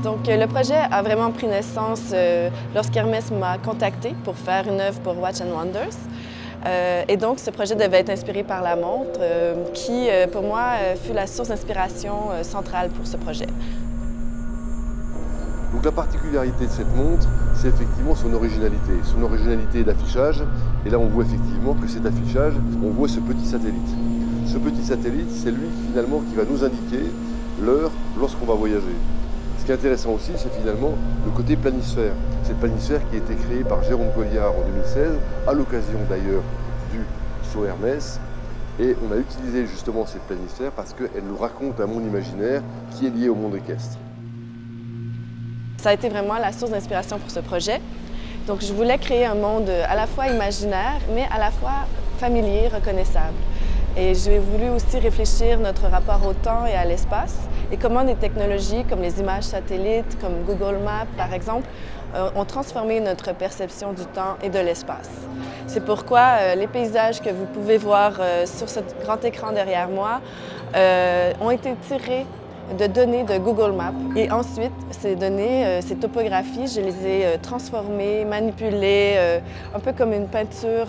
Donc, le projet a vraiment pris naissance lorsqu'Hermès m'a contacté pour faire une œuvre pour Watch & Wonders. Et donc, ce projet devait être inspiré par la montre, qui, pour moi, fut la source d'inspiration centrale pour ce projet. Donc la particularité de cette montre, c'est effectivement son originalité d'affichage. Et là, on voit effectivement que cet affichage, on voit ce petit satellite. Ce petit satellite, c'est lui finalement qui va nous indiquer l'heure lorsqu'on va voyager. Ce qui est intéressant aussi, c'est finalement le côté planisphère. Cette planisphère qui a été créée par Jérôme Colliard en 2016, à l'occasion d'ailleurs du show Hermès. Et on a utilisé justement cette planisphère parce qu'elle nous raconte un monde imaginaire qui est lié au monde équestre. Ça a été vraiment la source d'inspiration pour ce projet. Donc, je voulais créer un monde à la fois imaginaire, mais à la fois familier, reconnaissable. Et j'ai voulu aussi réfléchir notre rapport au temps et à l'espace et comment des technologies comme les images satellites, comme Google Maps par exemple, ont transformé notre perception du temps et de l'espace. C'est pourquoi les paysages que vous pouvez voir sur ce grand écran derrière moi ont été tirés de données de Google Maps. Et ensuite, ces données, ces topographies, je les ai transformées, manipulées, un peu comme une peinture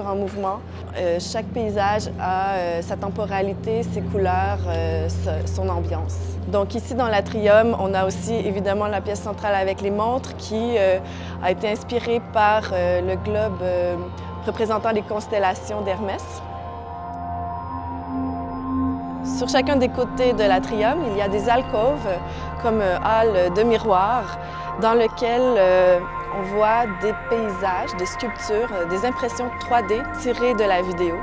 en mouvement. Chaque paysage a sa temporalité, ses couleurs, son ambiance. Donc ici, dans l'Atrium, on a aussi évidemment la pièce centrale avec les montres qui a été inspirée par le globe représentant les constellations d'Hermès. Sur chacun des côtés de l'Atrium, il y a des alcôves comme halles de miroirs dans lesquelles on voit des paysages, des sculptures, des impressions 3D tirées de la vidéo.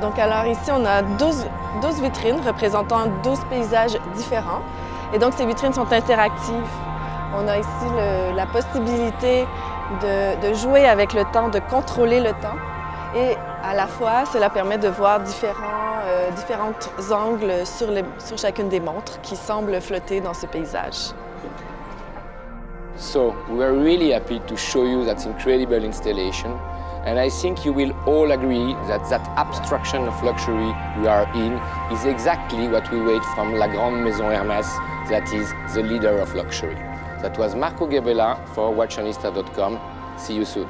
Donc alors ici, on a 12 vitrines représentant 12 paysages différents. Et donc ces vitrines sont interactives. On a ici la possibilité de jouer avec le temps, de contrôler le temps. Et à la fois, cela permet de voir différents angles sur chacune des montres qui semblent flotter dans ce paysage. So, we were really happy to show you that incredible installation. And I think you will all agree that that abstraction of luxury we are in is exactly what we wait from La Grande Maison Hermès, that is the leader of luxury. That was Marco Gebela for Watchonista.com. See you soon.